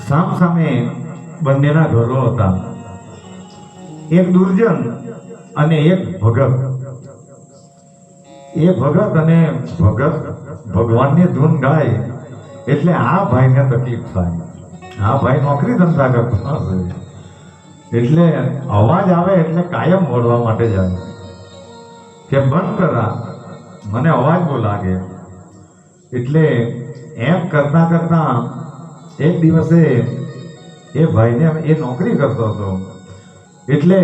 સામસામે બંનેના ઘરો હતા. એક દુર્જન અને એક ભગત. એ ભગત અને ભગત ભગવાનની ધૂન ગાય એટલે આ ભાઈને તકલીફ થાય. આ ભાઈ નોકરી ધંધા કરતા હશે એટલે અવાજ આવે એટલે કાયમ વળવા માટે જાય કે બંધ કરા, મને અવાજ બહુ લાગે. એટલે એમ કરતા કરતા એક દિવસે એ ભાઈને, એ નોકરી કરતો હતો એટલે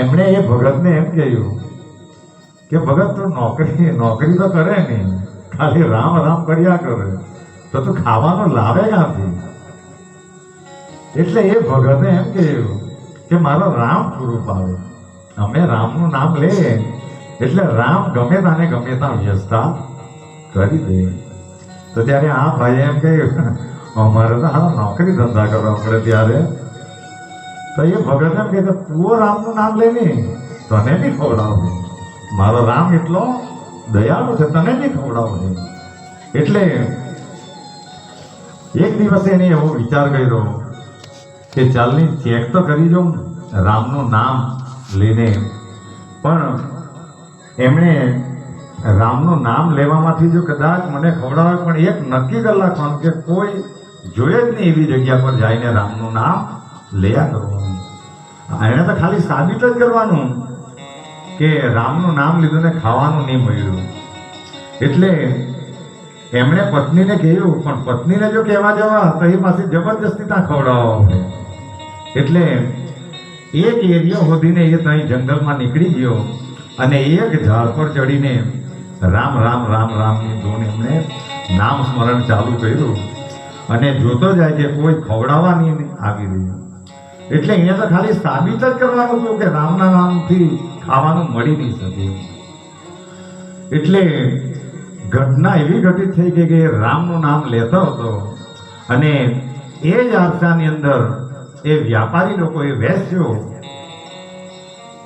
એમણે એ ભગતને એમ કહ્યું કે ભગત તું નોકરી તો કરે નહીં, ખાલી રામ રામ કર્યા કરે તો તું ખાવાનું લાવે ક્યાંથી? એટલે એ ભગતે એમ કહ્યું કે મારો રામ પૂરું પાડે. અમે રામનું નામ લઈએ એટલે રામ ગમે તાને ગમે ત્યાં વ્યવસ્થા કરી દે. તો ત્યારે આ ભાઈ એમ કહ્યું અમારે તો હા નોકરી ધંધા કરવા પડે ત્યારે. તો એ ભગત એમ કહે તું રામનું નામ લે ને તને બી ખવડાવું, મારો રામ એટલો દયાળુ છે તને બી ખવડાવું. એટલે એક દિવસે એને એવો વિચાર કર્યો કે ચાલની ચેક તો કરી દઉં રામનું નામ લઈને. પણ એમણે રામનું નામ લેવામાંથી જો કદાચ મને ખવડાવે પણ એક નક્કી કરી નાખવાનું કે કોઈ જોઈએ જ નહીં એવી જગ્યા પર જઈને રામનું નામ લયા કરવાનું. એને તો ખાલી સાબિત જ કરવાનું કે રામનું નામ લીધું ને ખાવાનું નહીં મળ્યું. એટલે એમણે પત્નીને કહ્યું, પણ પત્નીને જો કહેવા જવા તો એ પાછી જબરજસ્તી ત્યાં ખવડાવવા. એટલે એક એરિયો શોધીને એ ત્યાં જંગલમાં નીકળી ગયો અને એક ઝાડ પર ચડીને રામ રામ રામ રામની ધૂન એમણે નામ સ્મરણ ચાલુ કર્યું અને જોતો જાય કે કોઈ ખવડાવવા નહીં આવી રહ્યું. એટલે અહીંયા તો ખાલી સાબિત જ કરવાનું હતું કે રામના નામથી ખાવાનું મળી નહીં શકે. એટલે ઘટના એવી ઘટિત થઈ ગઈ કે રામનું નામ લેતો હતો અને એ જ આરસાની અંદર એ વ્યાપારી લોકો, એ વેશ્યો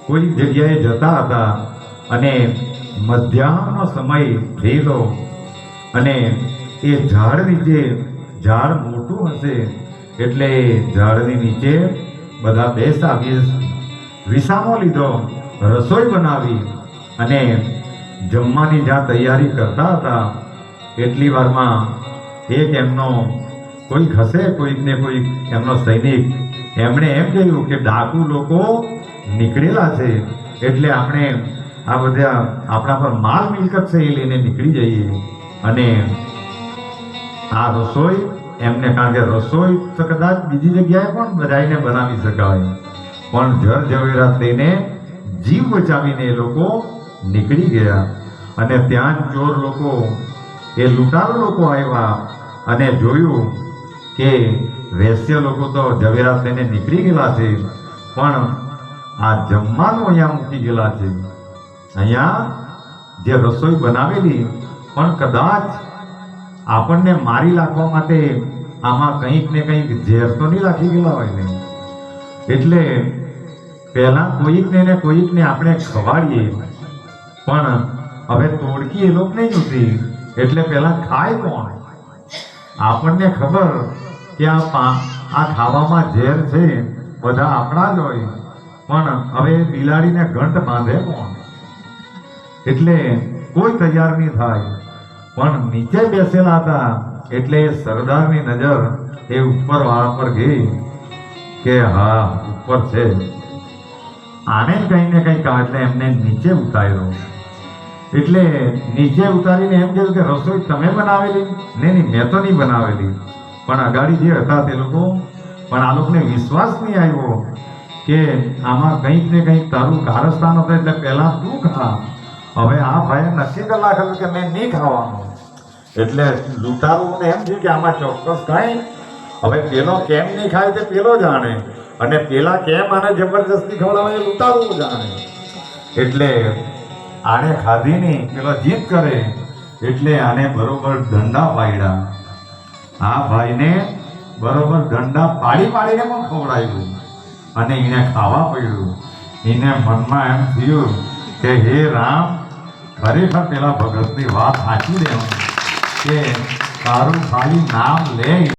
કોઈ જગ્યાએ જતા હતા અને મધ્યાહનો સમય થયેલો અને એ ઝાડ નીચે, ઝાડ મોટું હશે એટલે ઝાડની નીચે બધા બેસા વિસામો લીધો, રસોઈ બનાવી અને જમવાની જ્યાં તૈયારી કરતા હતા એટલી વારમાં એક એમનો કોઈક હશે, કોઈકને કોઈક એમનો સૈનિક, એમણે એમ કહ્યું કે ડાકુ લોકો નીકળેલા છે એટલે આપણે આ બધા આપણા પર માલ મિલકત છે એ લઈને નીકળી જઈએ અને આ રસોઈ એમને, કારણ કે રસોઈ તો કદાચ બીજી જગ્યાએ પણ બધાને બનાવી શકાય, પણ જર ઝવેરાત લઈને જીવ બચાવીને એ લોકો નીકળી ગયા. અને ત્યાં જ ચોર લોકો, એ લૂંટારો લોકો આવ્યા અને જોયું કે વેશ્ય લોકો તો ઝવેરાત લઈને નીકળી ગયેલા છે પણ આ જમવાનું અહીંયા મૂકી ગયેલા છે. અહીંયા જે રસોઈ બનાવેલી પણ કદાચ આપણને મારી નાખવા માટે આમાં કંઈક ને કંઈક ઝેર તો નહીં રાખી ગયેલા હોય ને. એટલે પહેલાં કોઈકને આપણે ખવાડીએ પણ હવે તોડકી એ લોકો નહીં જોતી એટલે પહેલાં ખાય કોણ? આપણને ખબર કે આ ખાવામાં ઝેર છે, બધા આપણા જ હોય પણ હવે બિલાડીને ઘંટ બાંધે કોણ? એટલે કોઈ તૈયાર નહીં થાય. પણ નીચે બેસેલા હતા એટલે સરદારની નજર એ ઉપરવાળા પર ગઈ કે હા ઉપર છે, આને કંઈ ને કંઈક એટલે એમને નીચે ઉતાર્યો. એટલે નીચે ઉતારીને એમ કહ્યું કે રસોઈ તમે બનાવેલી? નહીં, મેં તો નહીં બનાવેલી, પણ અગાડી જે હતા તે લોકો, પણ આ લોકોને વિશ્વાસ નહીં આવ્યો કે આમાં કંઈક ને કંઈક તારું કારસ્તાન હતું એટલે પહેલાં તું ખા. હવે આ ભાઈએ નક્કી કરી નાખેલું કે મેં નહીં ખાવાનું. એટલે લૂંટારુઓને એમ થયું કે આમાં ચોક્કસ કાંઈ, હવે પેલો કેમ નહીં ખાય તે પેલો જાણે અને પેલા કેમ આને જબરજસ્તી ખવડાવે એ લૂંટારું જાણે. એટલે આને ખાધી નહીં, પેલો જીદ કરે એટલે આને બરોબર દંડા પાડ્યા. આ ભાઈને બરોબર દંડા પાડીને પણ ખવડાવ્યું અને એને ખાવા પડ્યું. એને મનમાં એમ થયું કે હે રામ, ખરેખર પેલા ભગતની વાત સાચી દેવાની કે તારું ખાલી નામ લે